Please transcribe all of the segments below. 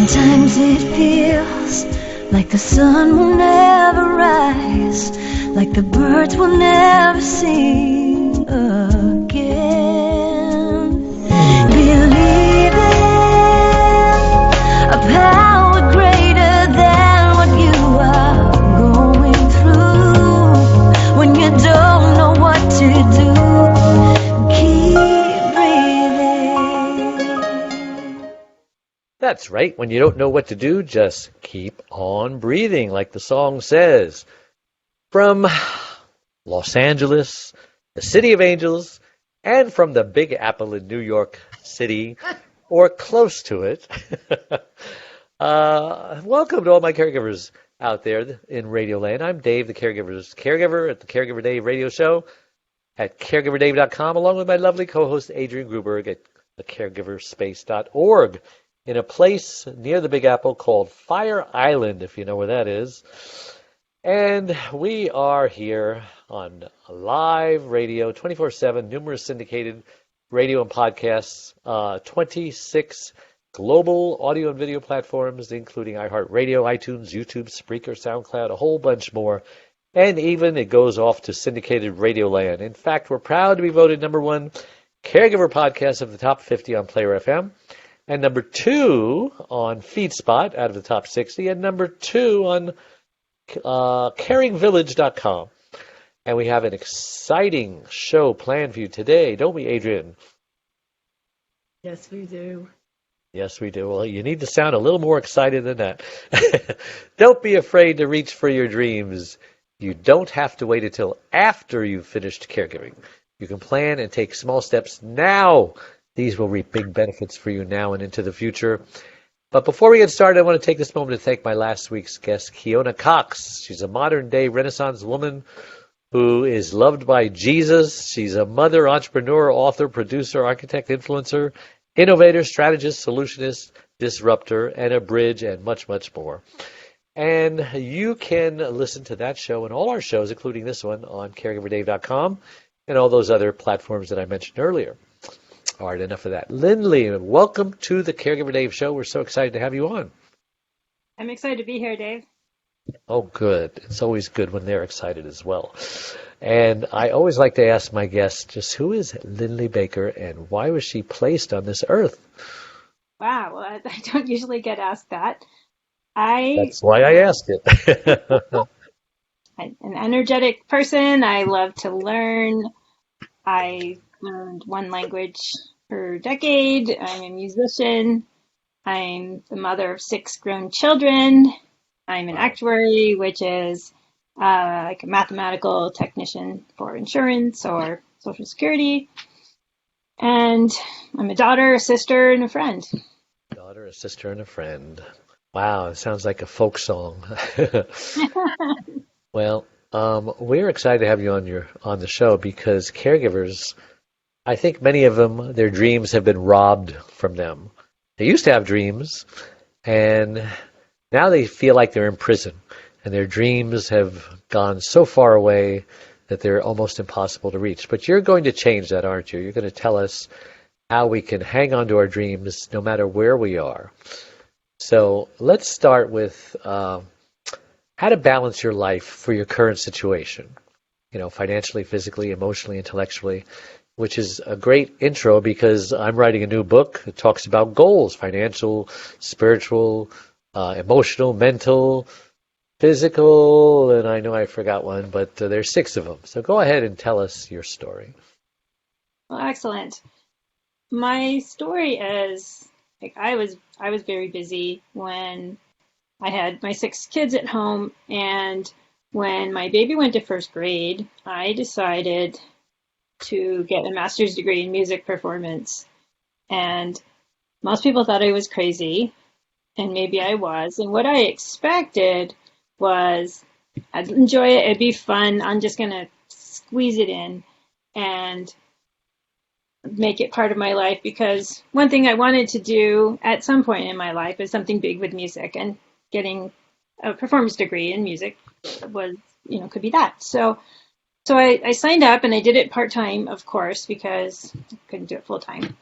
Sometimes it feels like the sun will never rise, like the birds will never sing again. Believe in a power greater than what you are going through. When you don't know what to do, keep breathing. That's right. When you don't know what to do, just keep on breathing, like the song says. From Los Angeles, the City of Angels, and from the Big Apple in New York City, or close to it. Welcome to all my caregivers out there in Radio Land. I'm Dave, the caregiver's caregiver at the Caregiver Dave radio show at caregiverdave.com, along with my lovely co-host Adrian Gruberg at thecaregiverspace.org. In a place near the Big Apple called Fire Island, if you know where that is. And we are here on live radio, 24/7, numerous syndicated radio and podcasts, 26 global audio and video platforms, including iHeartRadio, iTunes, YouTube, Spreaker, SoundCloud, a whole bunch more. And even it goes off to syndicated Radio Land. In fact, we're proud to be voted #1 caregiver podcast of the top 50 on Player FM. And #2 on FeedSpot out of the top 60, and #2 on caringvillage.com. And we have an exciting show planned for you today, don't we, Adrian? Yes, we do. Yes, we do. Well, you need to sound a little more excited than that. Don't be afraid to reach for your dreams. You don't have to wait until after you've finished caregiving. You can plan and take small steps now. These will reap big benefits for you now and into the future. But before we get started, I want to take this moment to thank my last week's guest, Keona Cox. She's a modern-day Renaissance woman who is loved by Jesus. She's a mother, entrepreneur, author, producer, architect, influencer, innovator, strategist, solutionist, disruptor, and a bridge, and much, much more. And you can listen to that show and all our shows, including this one, on caregiverdave.com and all those other platforms that I mentioned earlier. All right, enough of that. Linley, welcome to the Caregiver Dave Show. We're so excited to have you on. I'm excited to be here, Dave. Oh, good. It's always good when they're excited as well. And I always like to ask my guests, just who is Linley Baker and why was she placed on this earth? Wow, well, I don't usually get asked that. That's why I asked it. I'm an energetic person. I love to learn. I learned one language per decade. I'm a musician. I'm the mother of 6 grown children. I'm an actuary, which is like a mathematical technician for insurance or Social Security. And I'm a daughter, a sister, and a friend. Daughter, a sister, and a friend. Wow, it sounds like a folk song. Well, we're excited to have you on the show because caregivers, I think many of them, their dreams have been robbed from them. They used to have dreams, and now they feel like they're in prison, and their dreams have gone so far away that they're almost impossible to reach. But you're going to change that, aren't you? You're going to tell us how we can hang on to our dreams no matter where we are. So let's start with how to balance your life for your current situation, financially, physically, emotionally, intellectually, which is a great intro because I'm writing a new book that talks about goals, financial, spiritual, emotional, mental, physical, and I know I forgot one, but there's 6 of them. So go ahead and tell us your story. Well, excellent. My story is, I was very busy when I had my 6 kids at home, and when my baby went to 1st grade, I decided to get a master's degree in music performance. And most people thought I was crazy, and maybe I was. And what I expected was I'd enjoy it, it'd be fun, I'm just going to squeeze it in and make it part of my life, because one thing I wanted to do at some point in my life is something big with music, and getting a performance degree in music was, could be that. So I signed up, and I did it part-time, of course, because I couldn't do it full-time.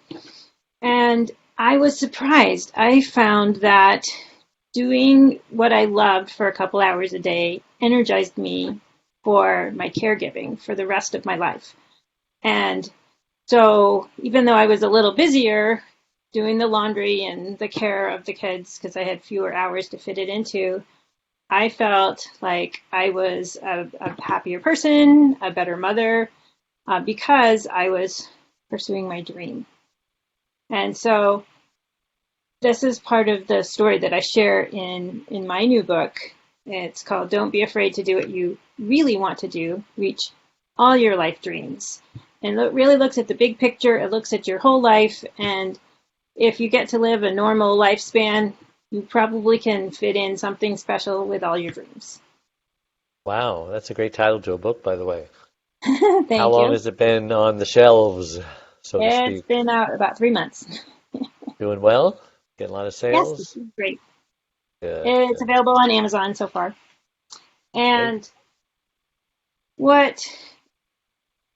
And I was surprised. I found that doing what I loved for a couple hours a day energized me for my caregiving for the rest of my life. And so even though I was a little busier doing the laundry and the care of the kids because I had fewer hours to fit it into, I felt like I was a happier person, a better mother, because I was pursuing my dream. And so this is part of the story that I share in my new book. It's called Don't Be Afraid to Do What You Really Want to Do, Reach All Your Life Dreams. And it really looks at the big picture. It looks at your whole life. And if you get to live a normal lifespan, you probably can fit in something special with all your dreams. Wow, that's a great title to a book, by the way. Thank How long you. has it been on the shelves, so to It's speak? been out about 3 months. Doing well? Getting a lot of Yes, this sales? is great. Good, It's good. available on Amazon so far. Great. And what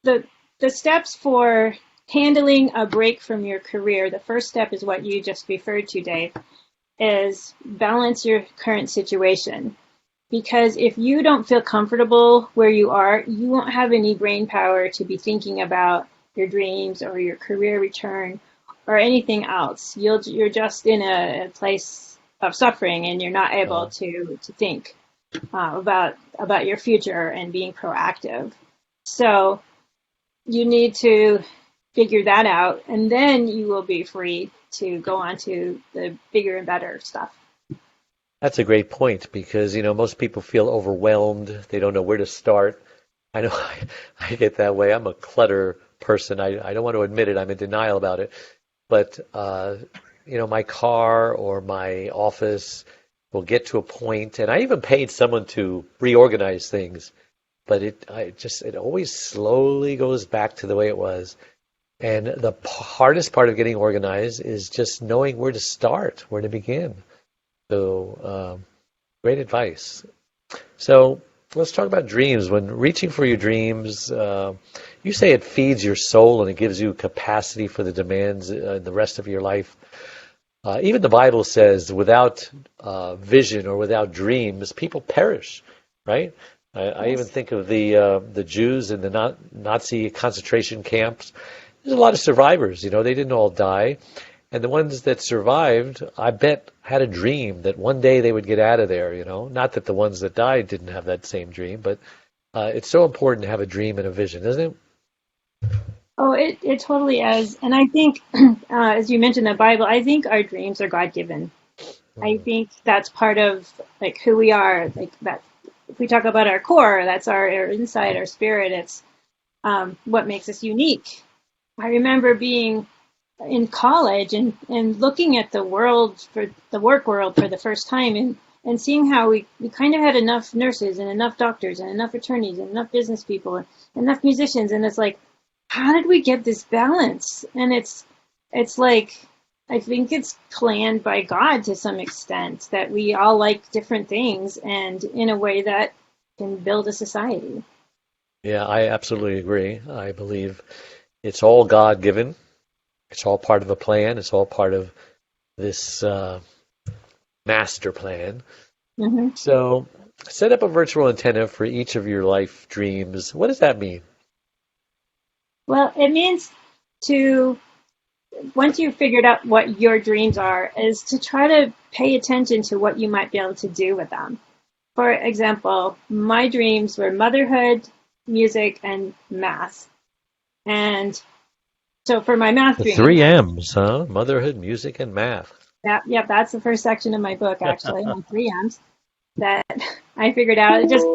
the the steps for handling a break from your career, the first step is what you just referred to, Dave, is balance your current situation. Because if you don't feel comfortable where you are, you won't have any brain power to be thinking about your dreams or your career return or anything else. You're just in a place of suffering and you're not able Uh, to think about your future and being proactive. So you need to figure that out, and then you will be free to go on to the bigger and better stuff. that's a great point because, most people feel overwhelmed. They don't know where to start. I know I get that way. I'm a clutter person. I don't want to admit it. I'm in denial about it. But, my car or my office will get to a point, and I even paid someone to reorganize things, but it always slowly goes back to the way it was. And the hardest part of getting organized is just knowing where to start, where to begin. So, great advice. So, let's talk about dreams. When reaching for your dreams, you say it feeds your soul and it gives you capacity for the demands the rest of your life. Even the Bible says, without vision or without dreams, people perish, right? I even Yes. think of the Jews in the Nazi concentration camps. There's a lot of survivors. They didn't all die, and the ones that survived, I bet, had a dream that one day they would get out of there. Not that the ones that died didn't have that same dream, but it's so important to have a dream and a vision, isn't it? Oh, it totally is. And I think, as you mentioned the Bible, I think our dreams are God given. I Mm. think that's part of like who we are. Like that, if we talk about our core, that's our inside, our spirit. It's what makes us unique. I remember being in college and looking at the world for the work world for the first time and seeing how we kind of had enough nurses and enough doctors and enough attorneys and enough business people and enough musicians, and it's like, how did we get this balance? And it's like, I think it's planned by God to some extent that we all like different things and in a way that can build a society. Yeah, I absolutely agree. I believe it's all God given. It's all part of a plan. It's all part of this master plan. Hmm. So, set up a virtual antenna for each of your life dreams. What does that mean? Well, it means to once you've figured out what your dreams are, is to try to pay attention to what you might be able to do with them. For example, my dreams were motherhood, music, and math. And so for my math The dream, three M's, huh? Motherhood, music, and math. that's the first section of my book, actually, my 3 M's that I figured out. It just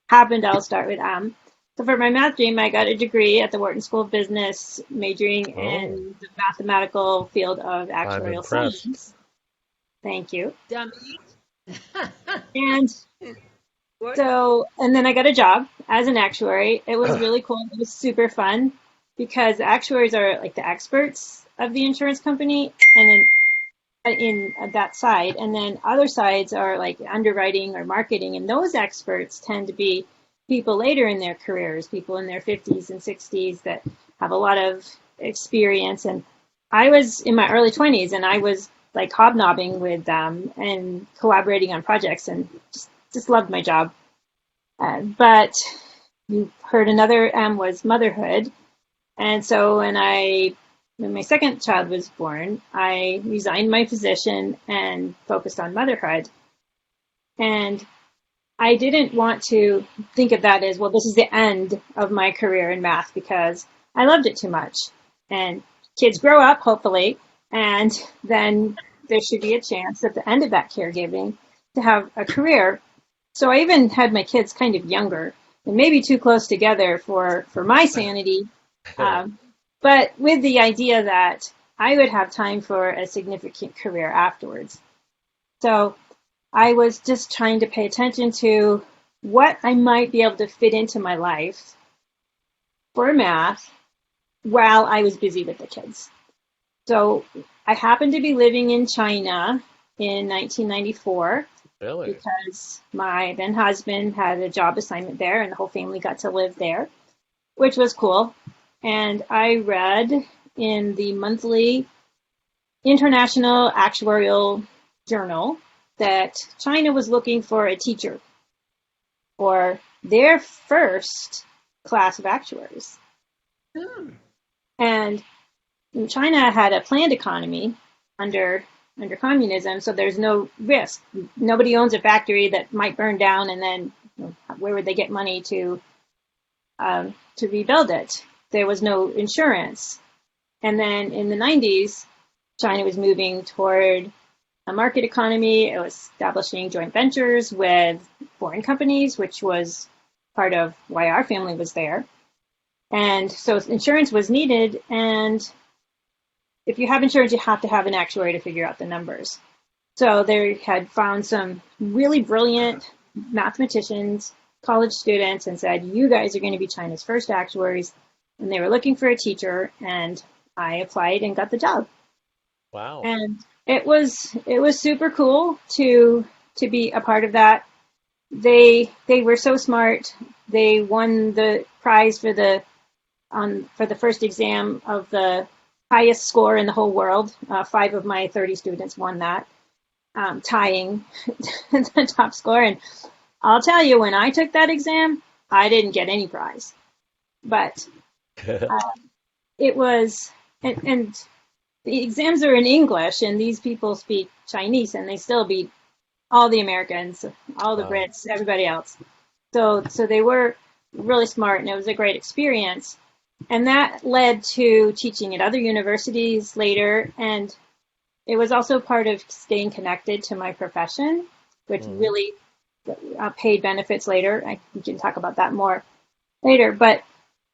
happened I'll start with M. So for my math dream, I got a degree at the Wharton School of Business, majoring Oh, in the mathematical field of I'm actuarial impressed. science. Thank you. Dummy. And What? so, and then I got a job as an actuary. It was really cool. It was super fun because actuaries are like the experts of the insurance company, and then in that side, and then other sides are like underwriting or marketing, and those experts tend to be people later in their careers, people in their 50s and 60s that have a lot of experience. And I was in my early 20s, and I was like hobnobbing with them and collaborating on projects, and just loved my job. But you heard another M was motherhood. And so when my second child was born, I resigned my position and focused on motherhood. And I didn't want to think of that as, well, this is the end of my career in math, because I loved it too much. And kids grow up, hopefully, and then there should be a chance at the end of that caregiving to have a career. So I even had my kids kind of younger and maybe too close together for my sanity, but with the idea that I would have time for a significant career afterwards. So I was just trying to pay attention to what I might be able to fit into my life for math while I was busy with the kids. So I happened to be living in China in 1994. Really? Because my then husband had a job assignment there, and the whole family got to live there, which was cool. And I read in the monthly International Actuarial Journal that China was looking for a teacher for their first class of actuaries. And China had a planned economy under communism, so there's no risk. Nobody owns a factory that might burn down, and then where would they get money to rebuild it? There was no insurance. And then in the 90s, China was moving toward a market economy. It was establishing joint ventures with foreign companies, which was part of why our family was there. And so insurance was needed, and if you have insurance, you have to have an actuary to figure out the numbers. So they had found some really brilliant mathematicians, college students, and said, you guys are going to be China's first actuaries. And they were looking for a teacher, and I applied and got the job. Wow. And it was super cool to be a part of that. They were so smart. They won the prize for the first exam of the highest score in the whole world. 5 of my 30 students won that, tying the top score. And I'll tell you, when I took that exam, I didn't get any prize. But it was, and the exams are in English, and these people speak Chinese, and they still beat all the Americans, all the Brits, everybody else. So they were really smart, and it was a great experience. And that led to teaching at other universities later. And it was also part of staying connected to my profession, which really paid benefits later. We can talk about that more later. But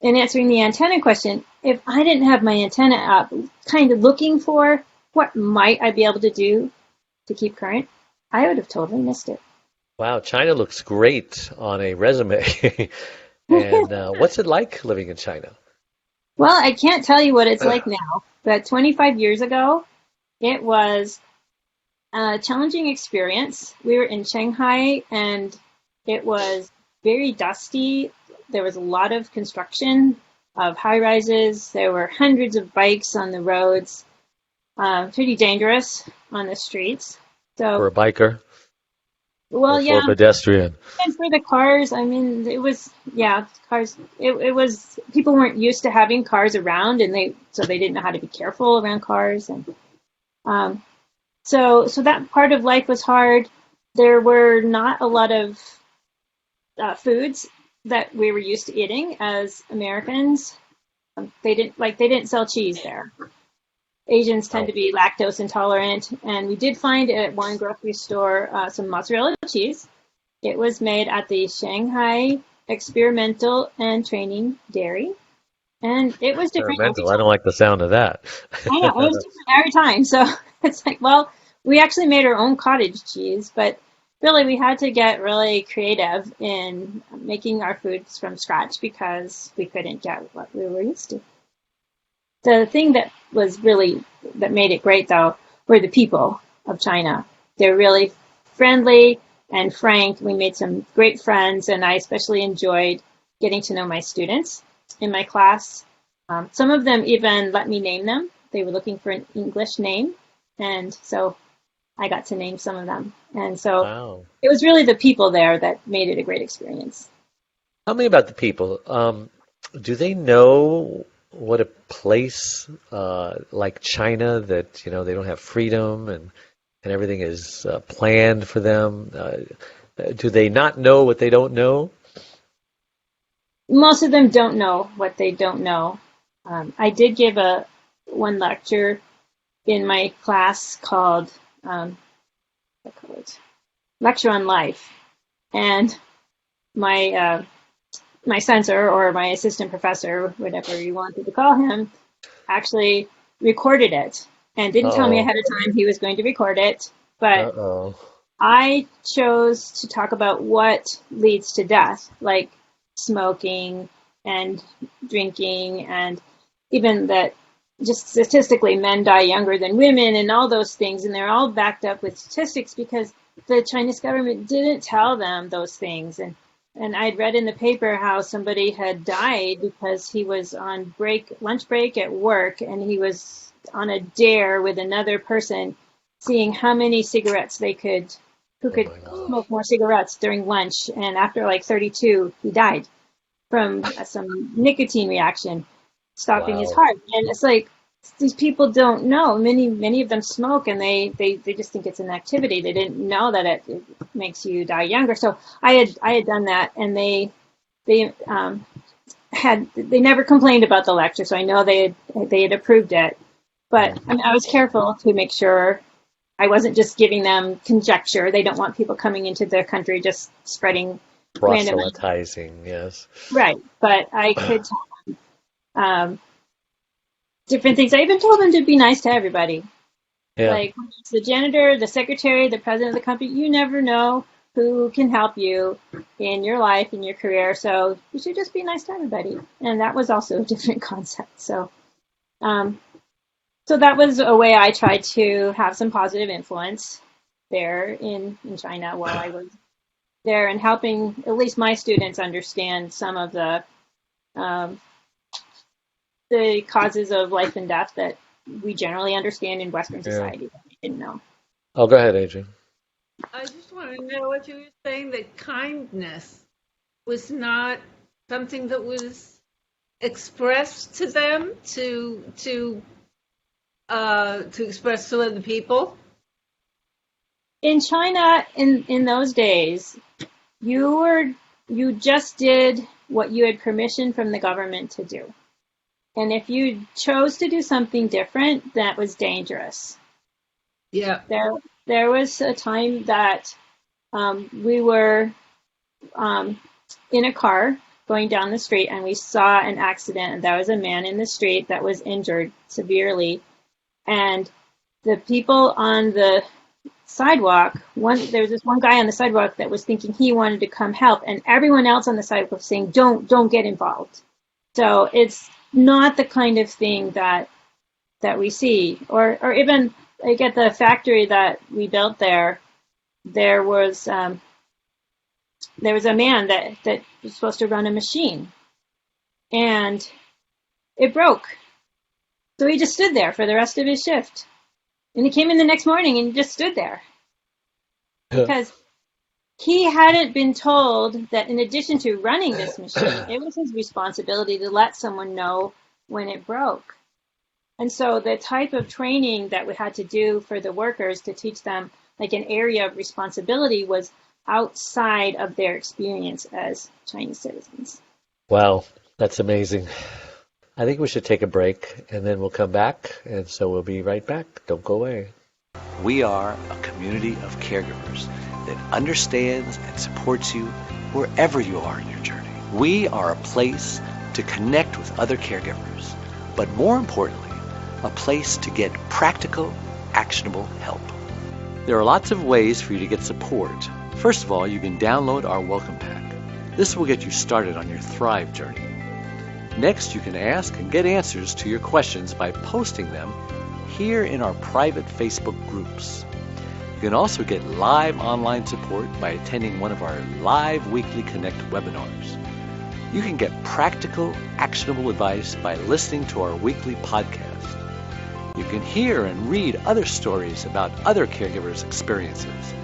in answering the antenna question, if I didn't have my antenna up, kind of looking for what might I be able to do to keep current, I would have totally missed it. Wow, China looks great on a resume. And what's it like living in China? Well, I can't tell you what it's like now, but 25 years ago, it was a challenging experience. We were in Shanghai, and it was very dusty. There was a lot of construction of high-rises. There were hundreds of bikes on the roads, pretty dangerous on the streets. So, For a biker? Well, or yeah. For a pedestrian? And for the cars, I mean, it was, cars. It was, people weren't used to having cars around, and so they didn't know how to be careful around cars. And so that part of life was hard. There were not a lot of foods that we were used to eating as Americans. They didn't sell cheese there. Asians tend to be lactose intolerant, and we did find at one grocery store some mozzarella cheese. It was made at the Shanghai Experimental and Training Dairy, and it was different. Experimental. I don't like the sound of that. I know, it was different every time. So it's like, well, we actually made our own cottage cheese, but really we had to get really creative in making our foods from scratch because we couldn't get what we were used to. The thing that made it great, though, were the people of China. They're really friendly and frank. We made some great friends, and I especially enjoyed getting to know my students in my class. Some of them even let me name them they were looking for an English name, and so I got to name some of them. And so Wow. it was really the people there that made it a great experience. Tell me about the people. Do they know what a place like China that they don't have freedom and everything is planned for them? Do they not know what they don't know? Most of them don't know what they don't know. I did give one lecture in my class called what call it? Lecture on Life, and my censor or my assistant professor, whatever you wanted to call him, actually recorded it and didn't tell me Uh-oh. ahead of time he was going to record it. But Uh-oh. I chose to talk about what leads to death, like smoking and drinking, and even that just statistically men die younger than women and all those things. And they're all backed up with statistics because the Chinese government didn't tell them those things. And I'd read in the paper how somebody had died because he was on lunch break at work, and he was on a dare with another person, seeing how many cigarettes who could My gosh. smoke more cigarettes during lunch. And after like 32, he died from some nicotine reaction stopping his Wow. heart. And it's like, these people don't know. Many of them smoke, and they just think it's an activity. They didn't know that it makes you die younger. So I had done that, and they never complained about the lecture. So I know they had approved it. But I mean, I was careful to make sure I wasn't just giving them conjecture. They don't want people coming into their country just spreading random. Proselytizing, yes. Right. But I could tell them different things. I even told them to be nice to everybody. Yeah. Like the janitor, the secretary, the president of the company, you never know who can help you in your life, in your career. So you should just be nice to everybody. And that was also a different concept. So, so that was a way I tried to have some positive influence there in China while I was there, and helping at least my students understand some of the causes of life and death that we generally understand in Western society that we didn't know. Oh, go ahead, Adrian. I just want to know what you were saying, that kindness was not something that was expressed to them to express to other people. In China, in those days, you just did what you had permission from the government to do. And if you chose to do something different, that was dangerous. Yeah. There was a time that we were in a car going down the street, and we saw an accident, and there was a man in the street that was injured severely. And the people on the sidewalk, there was this one guy on the sidewalk that was thinking he wanted to come help, and everyone else on the sidewalk was saying, don't get involved. So it's not the kind of thing that we see. Or even like at the factory that we built there was a man that was supposed to run a machine, and it broke. So he just stood there for the rest of his shift. And he came in the next morning and he just stood there. Because he hadn't been told that in addition to running this machine, it was his responsibility to let someone know when it broke. And so the type of training that we had to do for the workers to teach them like an area of responsibility was outside of their experience as Chinese citizens. Wow, that's amazing. I think we should take a break, and then we'll come back, and so we'll be right back. Don't go away. We are a community of caregivers that understands and supports you wherever you are in your journey. We are a place to connect with other caregivers, but more importantly, a place to get practical, actionable help. There are lots of ways for you to get support. First of all, you can download our welcome pack. This will get you started on your Thrive journey. Next, you can ask and get answers to your questions by posting them here in our private Facebook groups. You can also get live online support by attending one of our live weekly Connect webinars. You can get practical, actionable advice by listening to our weekly podcast. You can hear and read other stories about other caregivers' experiences.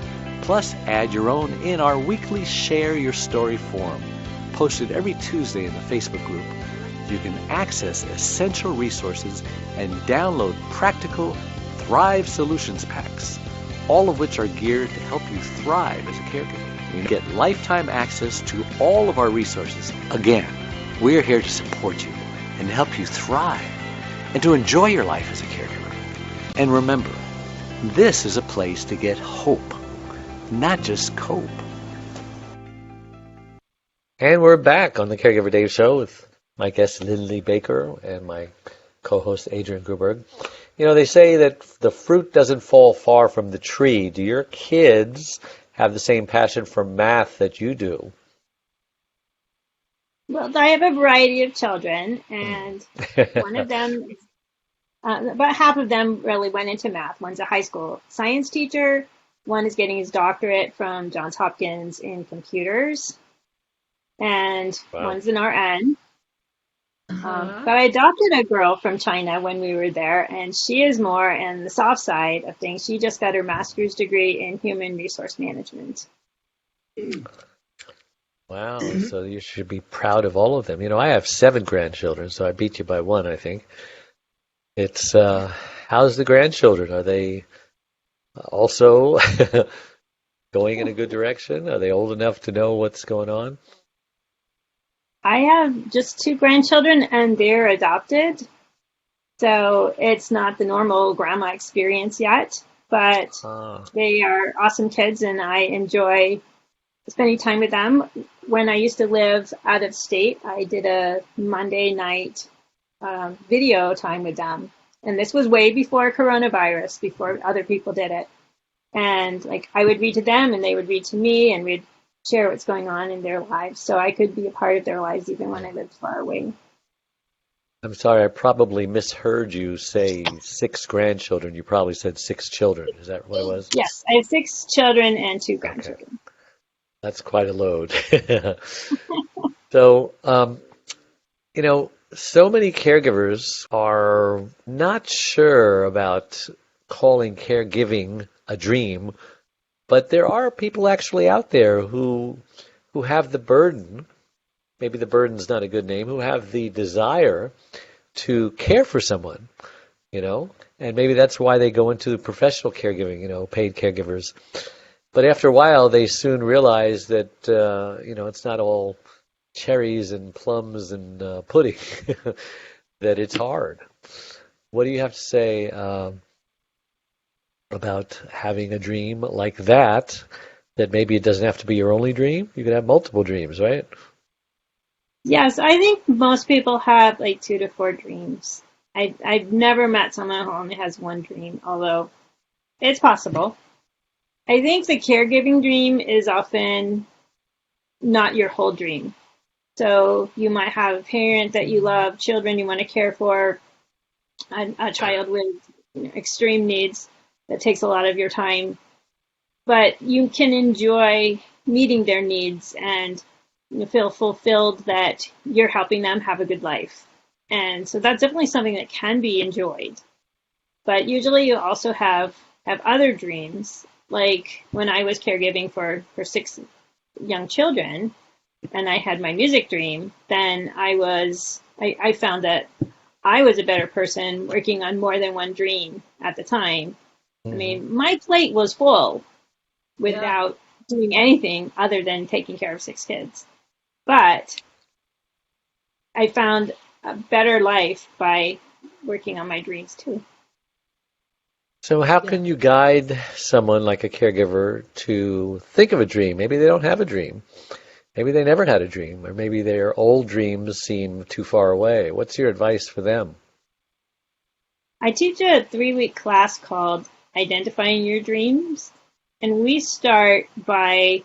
Plus, add your own in our weekly Share Your Story forum, posted every Tuesday in the Facebook group. You can access essential resources and download practical Thrive Solutions packs, all of which are geared to help you thrive as a caregiver. You get lifetime access to all of our resources. Again, we're here to support you and help you thrive and to enjoy your life as a caregiver. And remember, this is a place to get hope, not just cope. And we're back on the Caregiver Dave Show with my guest Linley Baker and my co-host Adrian Gruberg. You know, they say that the fruit doesn't fall far from the tree. Do your kids have the same passion for math that you do? Well, I have a variety of children, and one of them, about half of them really went into math. One's a high school science teacher. One is getting his doctorate from Johns Hopkins in computers. And one's an RN. But I adopted a girl from China when we were there, and she is more in the soft side of things. She just got her master's degree in human resource management. Wow, so you should be proud of all of them. You know, I have 7 grandchildren, so I beat you by 1, I think. It's, how's the grandchildren? Are they also going in a good direction? Are they old enough to know what's going on? I have just 2 grandchildren, and they're adopted. So it's not the normal grandma experience yet, but they are awesome kids, and I enjoy spending time with them. When I used to live out of state, I did a Monday night video time with them. And this was way before coronavirus, before other people did it. And like I would read to them, and they would read to me, and we'd share what's going on in their lives, so I could be a part of their lives even when I lived far away. I'm sorry, I probably misheard you say 6 grandchildren. You probably said 6 children. Is that what it was? Yes, I have 6 children and 2 grandchildren. Okay. That's quite a load. So, you know, so many caregivers are not sure about calling caregiving a dream, but there are people actually out there who have the burden, maybe the burden's not a good name, who have the desire to care for someone, you know, and maybe that's why they go into professional caregiving, you know, paid caregivers. But after a while, they soon realize that, you know, it's not all cherries and plums and pudding, that it's hard. What do you have to say about having a dream like that maybe it doesn't have to be your only dream? You can have multiple dreams, right? Yes, I think most people have like 2 to 4 dreams. I've never met someone who only has 1 dream, although it's possible. I think the caregiving dream is often not your whole dream. So you might have a parent that you love, children you want to care for, a child with extreme needs that takes a lot of your time. But you can enjoy meeting their needs and feel fulfilled that you're helping them have a good life. And so that's definitely something that can be enjoyed. But usually you also have other dreams. Like when I was caregiving for 6 young children and I had my music dream, then I found that I was a better person working on more than 1 dream at the time. I mean, my plate was full without doing anything other than taking care of 6 kids. But I found a better life by working on my dreams too. So how can you guide someone like a caregiver to think of a dream? Maybe they don't have a dream. Maybe they never had a dream, or maybe their old dreams seem too far away. What's your advice for them? I teach a 3-week class called Identifying Your Dreams, and we start by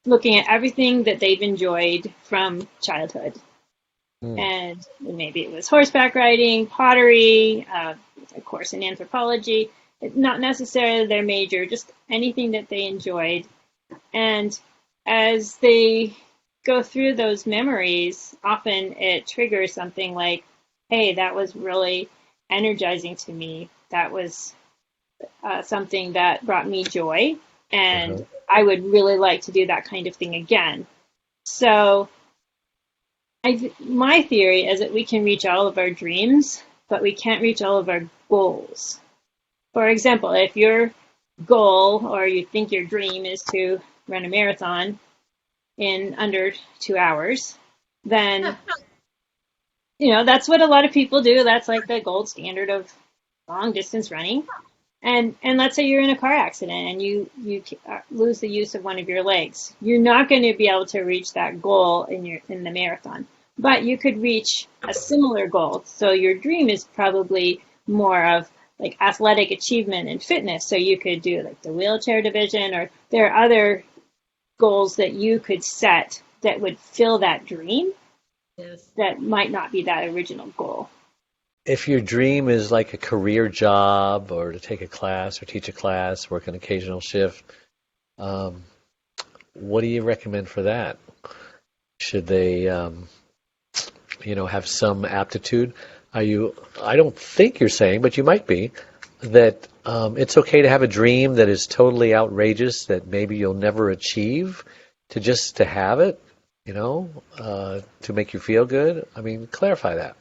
looking at everything that they've enjoyed from childhood. And maybe it was horseback riding, pottery, a course in anthropology, not necessarily their major, just anything that they enjoyed. And as they go through those memories, often it triggers something like, hey, that was really energizing to me. That was something that brought me joy, Uh-huh. and I would really like to do that kind of thing again. So my theory is that we can reach all of our dreams, but we can't reach all of our goals. For example, if your goal or you think your dream is to run a marathon in under 2 hours, then that's what a lot of people do. That's like the gold standard of long distance running. And let's say you're in a car accident and you lose the use of one of your legs. You're not going to be able to reach that goal in the marathon, but you could reach a similar goal. So your dream is probably more of like athletic achievement and fitness. So you could do like the wheelchair division, or there are other goals that you could set that would fill that dream. Yes. That might not be that original goal. If your dream is like a career job or to take a class or teach a class, work an occasional shift, um, what do you recommend for that? Should they, have some aptitude? I don't think you're saying, but you might be, that it's okay to have a dream that is totally outrageous that maybe you'll never achieve, to have it, to make you feel good? I mean, clarify that.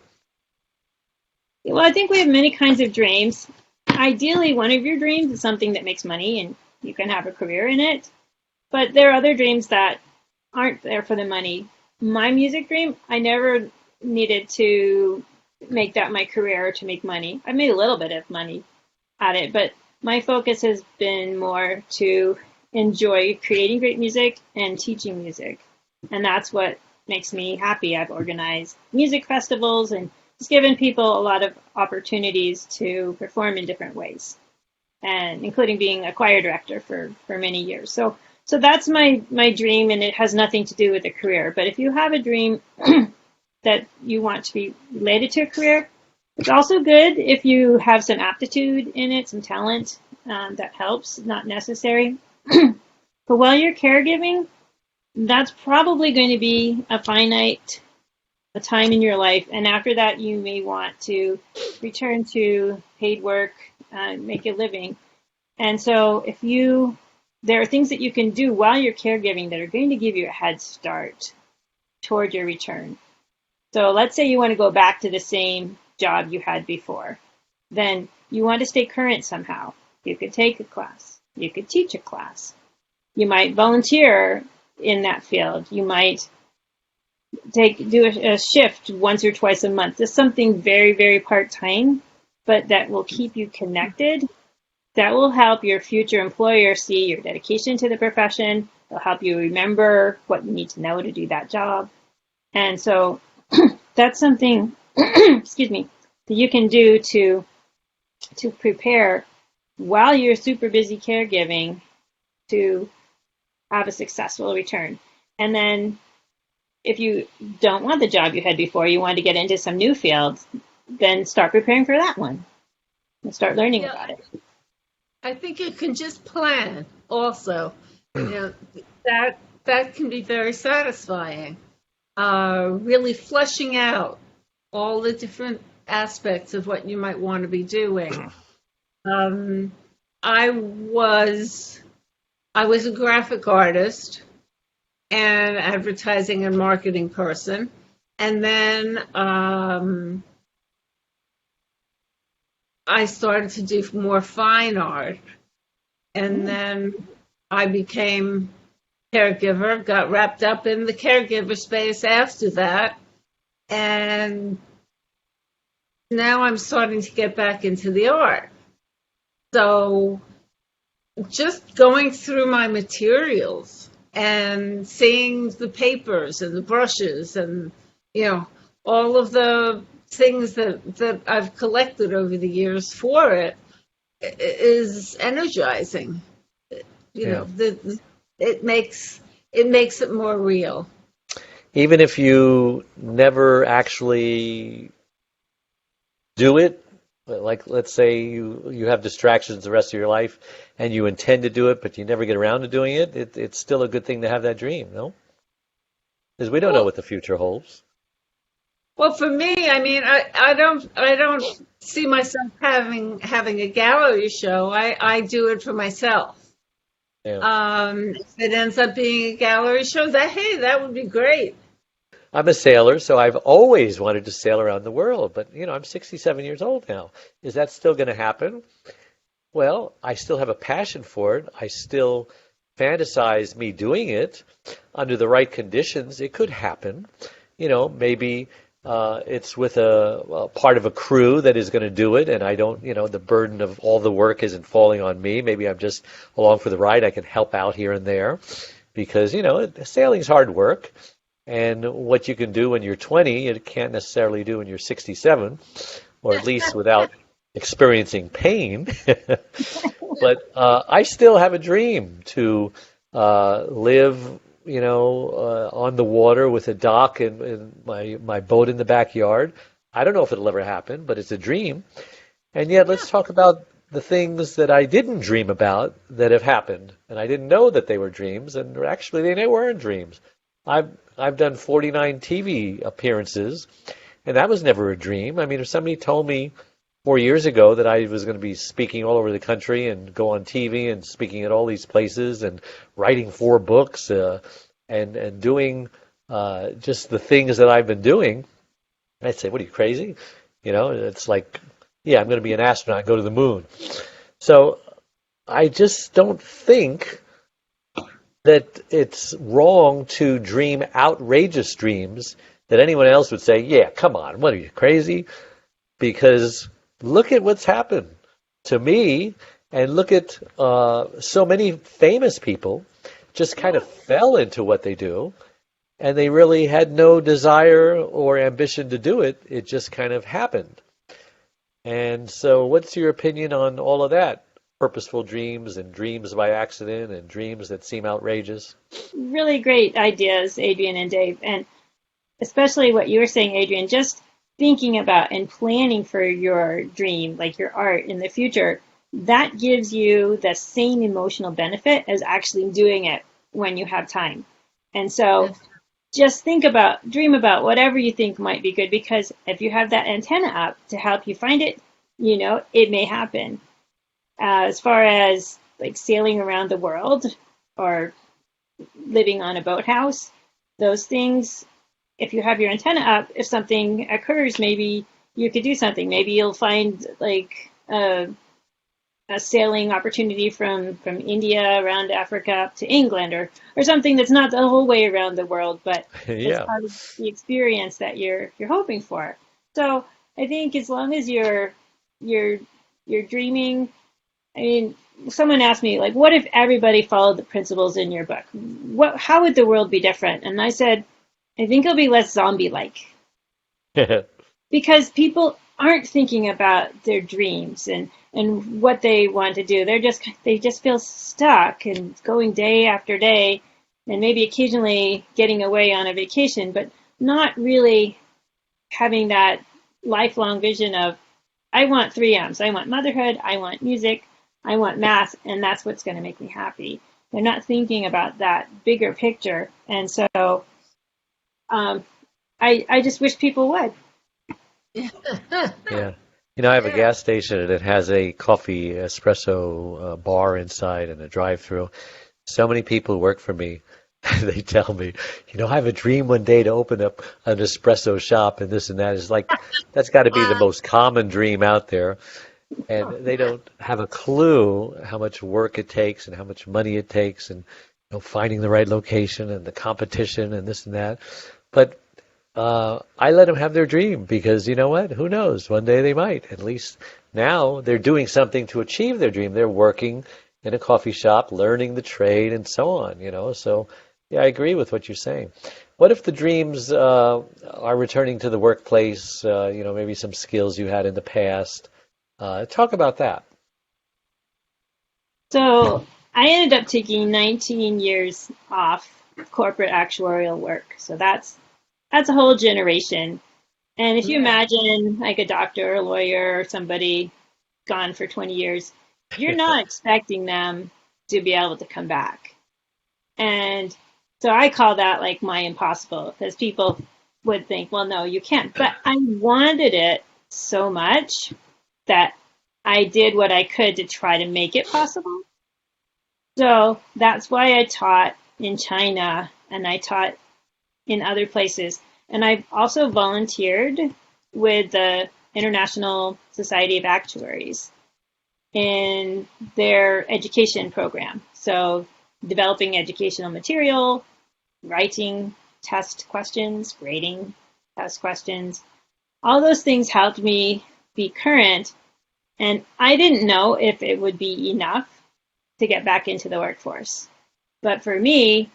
Well, I think we have many kinds of dreams. Ideally, one of your dreams is something that makes money and you can have a career in it. But there are other dreams that aren't there for the money. My music dream, I never needed to make that my career or to make money. I made a little bit of money at it, but my focus has been more to enjoy creating great music and teaching music. And that's what makes me happy. I've organized music festivals and it's given people a lot of opportunities to perform in different ways, and including being a choir director for many years. So that's my dream, and it has nothing to do with a career. But if you have a dream that you want to be related to a career, it's also good if you have some aptitude in it, some talent. That helps, not necessary. But while you're caregiving, that's probably going to be a finite time in your life, and after that you may want to return to paid work, make a living. And so there are things that you can do while you're caregiving that are going to give you a head start toward your return. So let's say you want to go back to the same job you had before, then you want to stay current somehow. You could take a class, you could teach a class, you might volunteer in that field, you might do a shift once or twice a month. Just something very, very part-time, but that will keep you connected. That will help your future employer see your dedication to the profession. It'll help you remember what you need to know to do that job. And so that's something, excuse me, that you can do to prepare while you're super busy caregiving to have a successful return. And then if you don't want the job you had before, you want to get into some new field, then start preparing for that one and start learning about it. I think you can just plan also. That can be very satisfying. Really fleshing out all the different aspects of what you might want to be doing. I was a graphic artist and advertising and marketing person. And then I started to do more fine art. And then I became caregiver, got wrapped up in the caregiver space after that. And now I'm starting to get back into the art. So just going through my materials and seeing the papers and the brushes and, all of the things that I've collected over the years for it is energizing. It makes it more real. Even if you never actually do it, like let's say you have distractions the rest of your life and you intend to do it, but you never get around to doing it, it's still a good thing to have that dream, no? Because we don't know what the future holds. Well, for me, I mean, I don't see myself having a gallery show. I do it for myself. Yeah. If it ends up being a gallery show, that would be great. I'm a sailor, so I've always wanted to sail around the world. But, I'm 67 years old now. Is that still going to happen? Well, I still have a passion for it. I still fantasize me doing it under the right conditions. It could happen. Maybe it's with a part of a crew that is going to do it, and I don't, the burden of all the work isn't falling on me. Maybe I'm just along for the ride. I can help out here and there because, sailing's hard work. And what you can do when you're 20, you can't necessarily do when you're 67, or at least without experiencing pain. But I still have a dream to live, on the water with a dock and my boat in the backyard. I don't know if it'll ever happen, but it's a dream. And yet, let's talk about the things that I didn't dream about that have happened, and I didn't know that they were dreams, and actually they weren't dreams. I've done 49 TV appearances, and that was never a dream. I mean, if somebody told me 4 years ago that I was going to be speaking all over the country and go on TV and speaking at all these places and writing 4 books and doing just the things that I've been doing, I'd say, "What are you, crazy?" It's like, yeah, I'm going to be an astronaut and go to the moon. So I just don't think that it's wrong to dream outrageous dreams that anyone else would say, "Yeah, come on, what are you, crazy?" Because look at what's happened to me, and look at so many famous people just kind of fell into what they do, and they really had no desire or ambition to do it. It just kind of happened. And so what's your opinion on all of that? Purposeful dreams and dreams by accident and dreams that seem outrageous? Really great ideas, Adrian and Dave. And especially what you were saying, Adrian, just thinking about and planning for your dream, like your art in the future, that gives you the same emotional benefit as actually doing it when you have time. And so just dream about whatever you think might be good, because if you have that antenna up to help you find it, it may happen. As far as like sailing around the world or living on a boathouse, those things, if you have your antenna up, if something occurs, maybe you could do something. Maybe you'll find like a sailing opportunity from India around Africa to England, or something that's not the whole way around the world, but it's part of the experience that you're hoping for. So I think as long as you're dreaming. I mean, someone asked me, like, what if everybody followed the principles in your book? How would the world be different? And I said, I think it'll be less zombie-like. Because people aren't thinking about their dreams and what they want to do. They just feel stuck and going day after day, and maybe occasionally getting away on a vacation, but not really having that lifelong vision of, I want 3 M's. I want motherhood, I want music, I want math, and that's what's going to make me happy. They're not thinking about that bigger picture. And so I just wish people would. Yeah. I have a gas station, and it has a coffee espresso bar inside and a drive-through. So many people work for me. They tell me, I have a dream one day to open up an espresso shop and this and that. It's like, that's got to be the most common dream out there. And they don't have a clue how much work it takes and how much money it takes, and finding the right location and the competition and this and that. But I let them have their dream, because you know what? Who knows? One day they might. At least now they're doing something to achieve their dream. They're working in a coffee shop, learning the trade and so on, So, yeah, I agree with what you're saying. What if the dreams are returning to the workplace, maybe some skills you had in the past? Talk about that. So I ended up taking 19 years off corporate actuarial work. So that's a whole generation. And if you imagine like a doctor or a lawyer or somebody gone for 20 years, you're not expecting them to be able to come back. And so I call that like my impossible, because people, would think, well, no, you can't. But I wanted it so much that I did what I could to try to make it possible. So that's why I taught in China and I taught in other places. And I've also volunteered with the International Society of Actuaries in their education program. So developing educational material, writing test questions, grading test questions. All those things helped me be current. And I didn't know if it would be enough to get back into the workforce. But for me,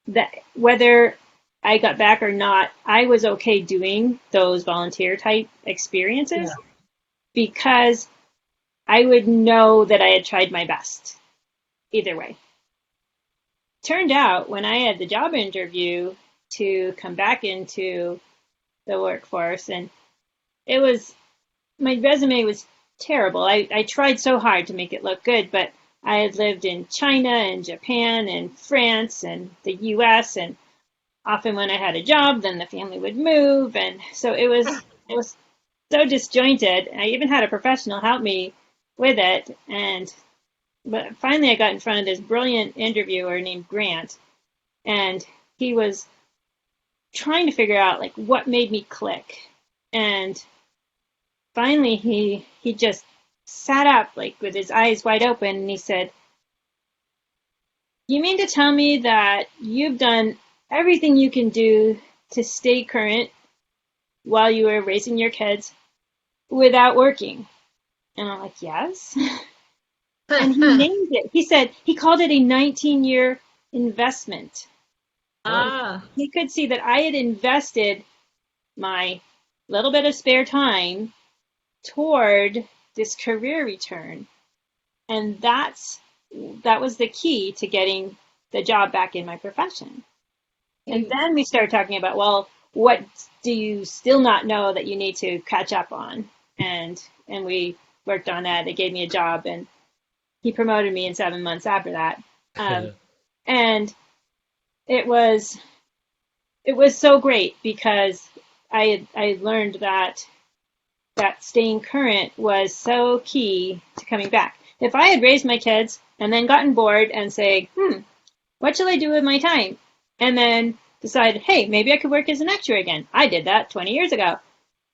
that whether I got back or not, I was okay doing those volunteer type experiences because I would know that I had tried my best either way. Turned out when I had the job interview to come back into the workforce, and it was, my resume was terrible. I tried so hard to make it look good, but I had lived in China and Japan and France and the US, and often when I had a job, then the family would move, and so it was so disjointed. I even had a professional help me with it, but finally I got in front of this brilliant interviewer named Grant, and he was trying to figure out like what made me click. And finally he just sat up like with his eyes wide open and he said, "You mean to tell me that you've done everything you can do to stay current while you were raising your kids without working?" And I'm like, "Yes." And he named it. He said he called it a 19-year investment. He could see that I had invested my little bit of spare time toward this career return. And that was the key to getting the job back in my profession. And then we started talking about, well, what do you still not know that you need to catch up on? And we worked on that. They gave me a job, and he promoted me in 7 months after that. And it was so great because I learned that staying current was so key to coming back. If I had raised my kids and then gotten bored and say, what shall I do with my time? And then decide, hey, maybe I could work as an actuary again. I did that 20 years ago.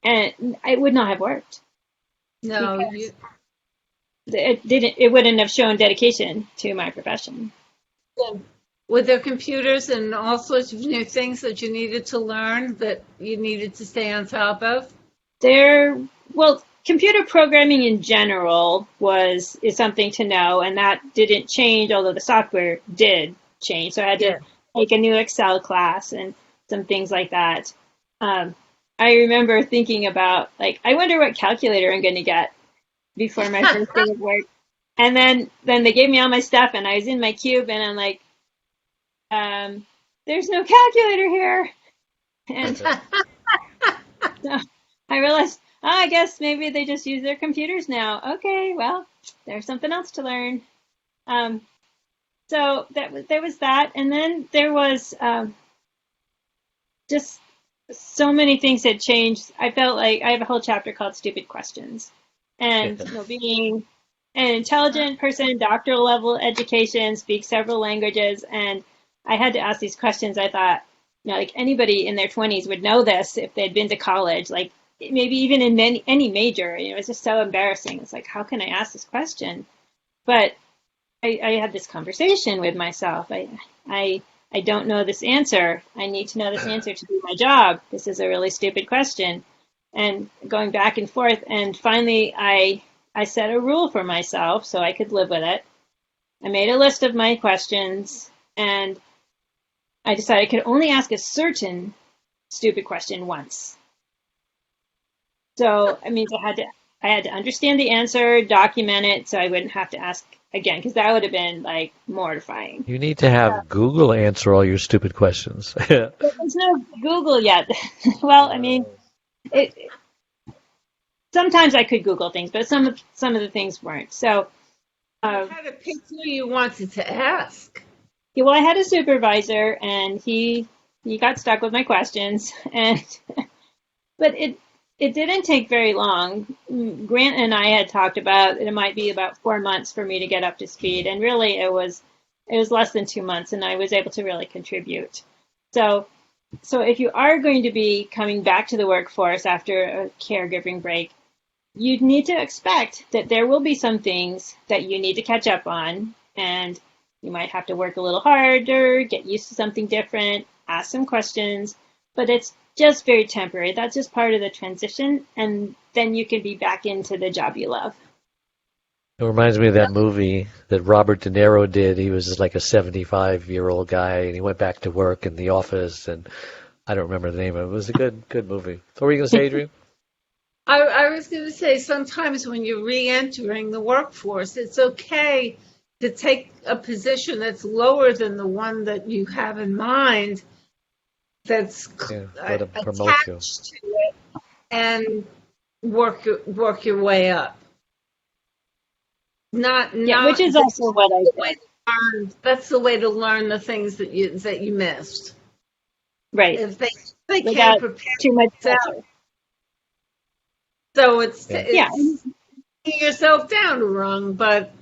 And it would not have worked. No, it wouldn't have shown dedication to my profession. Were there computers and all sorts of new things that you needed to learn that you needed to stay on top of? Computer programming in general is something to know, and that didn't change, although the software did change. So I had to take a new Excel class and some things like that. I remember thinking about, like, I wonder what calculator I'm going to get before my first day of work. And then they gave me all my stuff, and I was in my cube, and I'm like, there's no calculator here. And so I realized, I guess maybe they just use their computers now. Okay, well, there's something else to learn. So there was that, and then there was just so many things had changed. I felt like I have a whole chapter called Stupid Questions. And being an intelligent person, doctoral level education, speaks several languages, and I had to ask these questions. I thought, like anybody in their 20s would know this if they'd been to college, like maybe even in any major. It was just so embarrassing. It's like, how can I ask this question? But I had this conversation with myself. I don't know this answer. I need to know this answer to do my job. This is a really stupid question. And going back and forth. And finally, I set a rule for myself so I could live with it. I made a list of my questions, and I decided I could only ask a certain stupid question once. So it means I had to understand the answer, document it, so I wouldn't have to ask again, because that would have been like mortifying. You need to have Google answer all your stupid questions. There's no Google yet. Well, I mean, sometimes I could Google things, but some of the things weren't. So you had to pick who you wanted to ask. Yeah, well, I had a supervisor, and he you got stuck with my questions, and but it didn't take very long. Grant and I had talked about it might be about 4 months for me to get up to speed, and really it was less than 2 months, and I was able to really contribute. So if you are going to be coming back to the workforce after a caregiving break, you need to expect that there will be some things that you need to catch up on, and you might have to work a little harder, get used to something different, ask some questions, but it's just very temporary. That's just part of the transition, and then you can be back into the job you love. It reminds me of that movie that Robert De Niro did. He was like a 75-year-old guy, and he went back to work in the office, and I don't remember the name of it. It was a good movie. What were you going to say, Adrian? I was going to say, sometimes when you're re-entering the workforce, it's okay to take a position that's lower than the one that you have in mind, that's attached to it, and work your way up. Which is also what I did. That's the way to learn the things that you missed. Right. If they can't prepare too much pressure. So it's taking yourself down a rung, but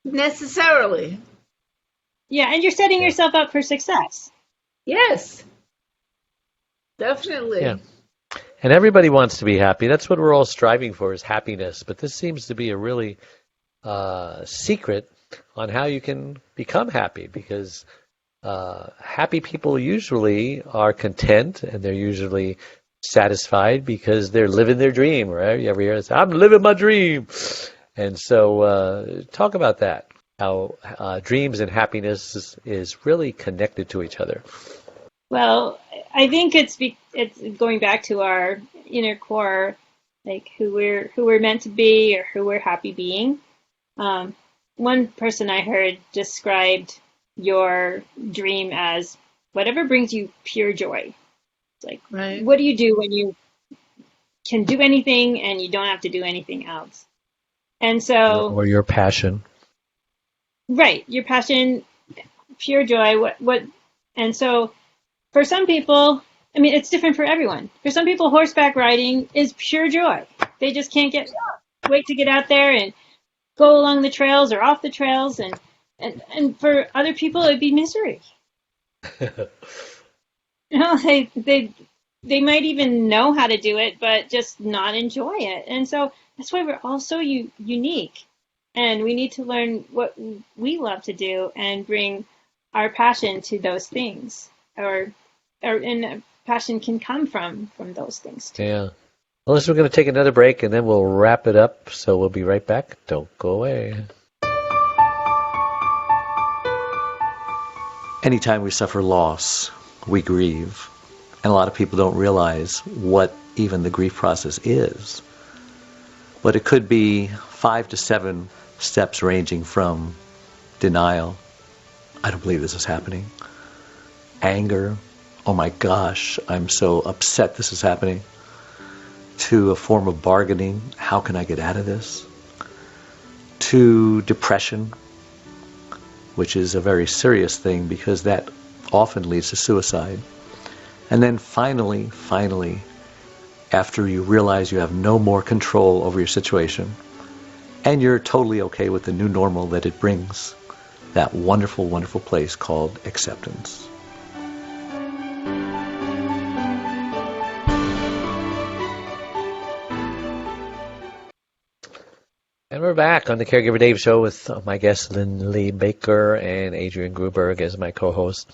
necessarily. Yeah, and you're setting yourself up for success. Yes, definitely. Yeah. And everybody wants to be happy. That's what we're all striving for, is happiness. But this seems to be a really secret on how you can become happy, because happy people usually are content, and they're usually satisfied because they're living their dream, right? You ever hear it say, I'm living my dream. And so talk about that, how dreams and happiness is really connected to each other. Well, I think it's going back to our inner core, like who we're meant to be, or who we're happy being. One person I heard described your dream as whatever brings you pure joy. It's like, right. What do you do when you can do anything and you don't have to do anything else? And so, or your passion, right? Your passion, pure joy. What? And so, for some people, I mean, it's different for everyone. For some people, horseback riding is pure joy. They just can't wait to get out there and go along the trails or off the trails, and for other people, it'd be misery. You know, they might even know how to do it, but just not enjoy it. And so that's why we're all so unique. And we need to learn what we love to do and bring our passion to those things. And passion can come from those things too. Yeah. Well, we're going to take another break, and then we'll wrap it up. So we'll be right back. Don't go away. Anytime we suffer loss, we grieve. And a lot of people don't realize what even the grief process is. But it could be 5 to 7 steps, ranging from denial, I don't believe this is happening, anger, oh my gosh, I'm so upset this is happening, to a form of bargaining, how can I get out of this, to depression, which is a very serious thing because that often leads to suicide. And then finally, after you realize you have no more control over your situation, and you're totally okay with the new normal that it brings, that wonderful, wonderful place called acceptance. And we're back on the Caregiver Dave Show with my guests Linley Baker and Adrian Gruberg as my co-host.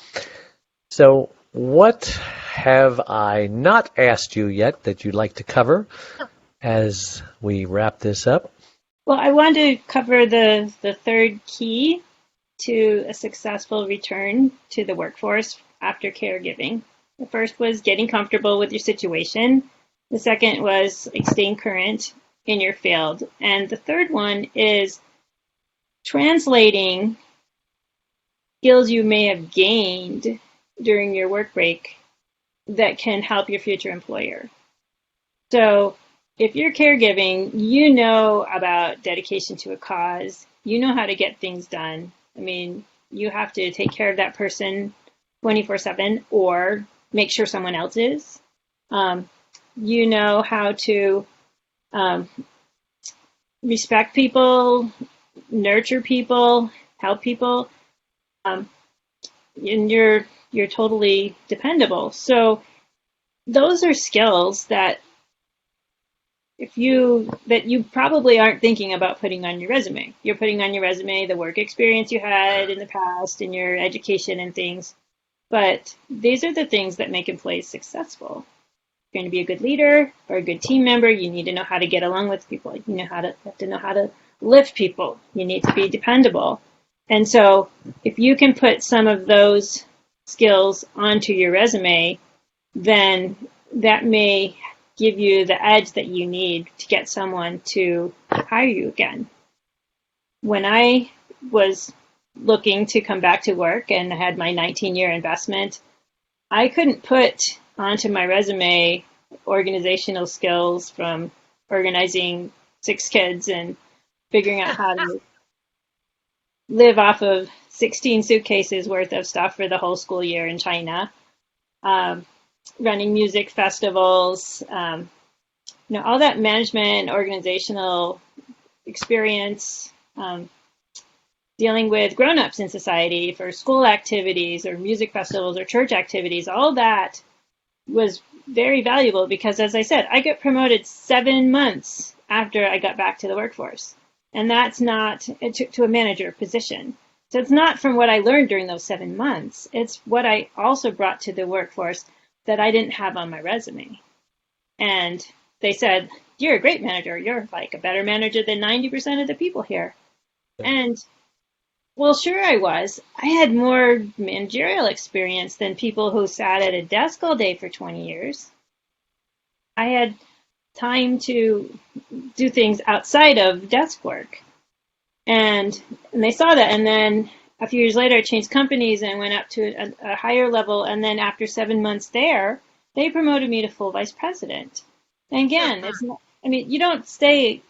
So what have I not asked you yet that you'd like to cover as we wrap this up? Well, I want to cover the third key to a successful return to the workforce after caregiving. The first was getting comfortable with your situation. The second was staying current in your field. And the third one is translating skills you may have gained during your work break that can help your future employer. So if you're caregiving, you know about dedication to a cause. You know how to get things done. I mean, you have to take care of that person 24/7 or make sure someone else is. You know how to respect people, nurture people, help people, and you're totally dependable. So those are skills that you probably aren't thinking about putting on your resume. You're putting on your resume the work experience you had in the past and your education and things. But these are the things that make employees successful. If you're going to be a good leader or a good team member, you need to know how to get along with people. You have to know how to lift people. You need to be dependable. And so if you can put some of those skills onto your resume, then that may give you the edge that you need to get someone to hire you again. When I was looking to come back to work and I had my 19-year investment, I couldn't put onto my resume organizational skills from organizing 6 kids and figuring out how to live off of 16 suitcases worth of stuff for the whole school year in China, running music festivals, all that management, organizational experience, dealing with grown-ups in society for school activities or music festivals or church activities, all that was very valuable because, as I said, I got promoted 7 months after I got back to the workforce. And that's not to a manager position. So it's not from what I learned during those 7 months. It's what I also brought to the workforce that I didn't have on my resume. And they said, you're a great manager. You're like a better manager than 90% of the people here. And well, sure I was. I had more managerial experience than people who sat at a desk all day for 20 years. I had time to do things outside of desk work. And they saw that. And then a few years later, I changed companies and went up to a higher level. And then after 7 months there, they promoted me to full vice president. And again, you don't stay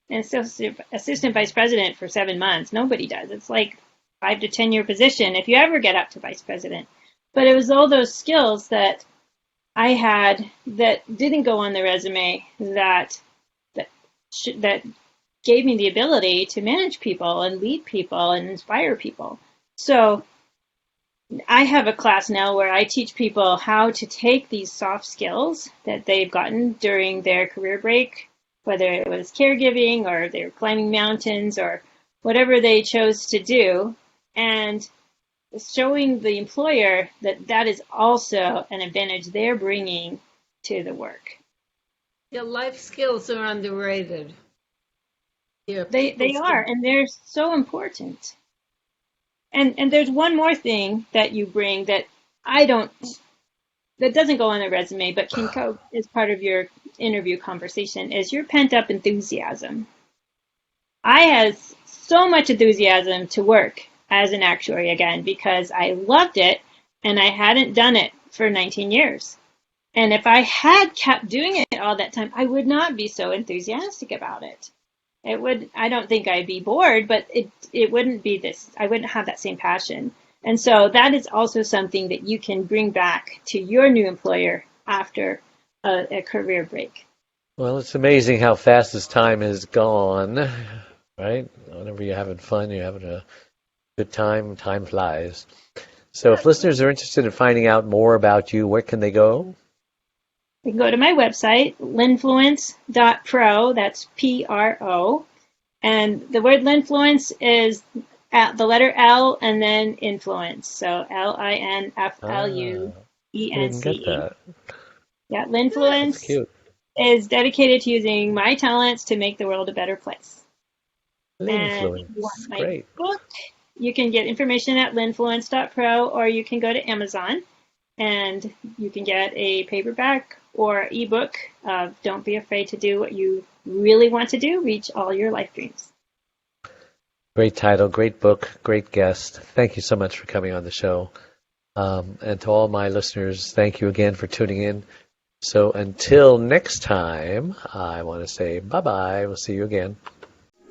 an assistant vice president for 7 months. Nobody does. It's like 5 to 10 year position if you ever get up to vice president. But it was all those skills that I had that didn't go on the resume that gave me the ability to manage people and lead people and inspire people. So I have a class now where I teach people how to take these soft skills that they've gotten during their career break, whether it was caregiving or they were climbing mountains or whatever they chose to do, and showing the employer that that is also an advantage they're bringing to the work. Yeah, life skills are underrated. Yeah, they are, and they're so important. And there's one more thing that you bring that that doesn't go on a resume, but can go as part of your interview conversation, is your pent-up enthusiasm. I had so much enthusiasm to work as an actuary again because I loved it and I hadn't done it for 19 years. And if I had kept doing it all that time, I would not be so enthusiastic about it. I don't think I'd be bored, but it wouldn't be this. I wouldn't have that same passion. And so that is also something that you can bring back to your new employer after a career break. Well, it's amazing how fast this time has gone, right? Whenever you're having fun, you're having a good time, time flies. So if listeners are interested in finding out more about you, where can they go? You can go to my website, linfluence.pro, that's Pro, and the word Linfluence is the letter L and then influence, so Linfluence. Didn't get that. Yeah, Linfluence is dedicated to using my talents to make the world a better place. Linfluence, and if you want my great. book, you can get information at linfluence.pro, or you can go to Amazon and you can get a paperback or ebook of Don't Be Afraid to Do What You Really Want to Do, Reach All Your Life Dreams. Great title, great book, great guest. Thank you so much for coming on the show. And to all my listeners, thank you again for tuning in. So until next time, I want to say bye-bye. We'll see you again.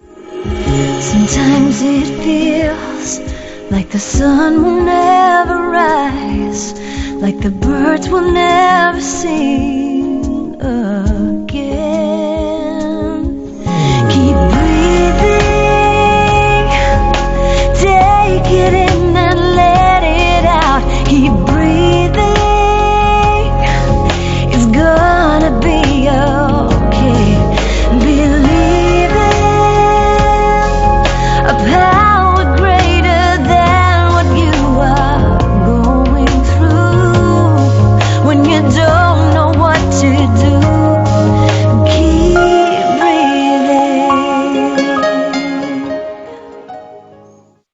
Sometimes it feels like the sun will never rise, like the birds will never sing again.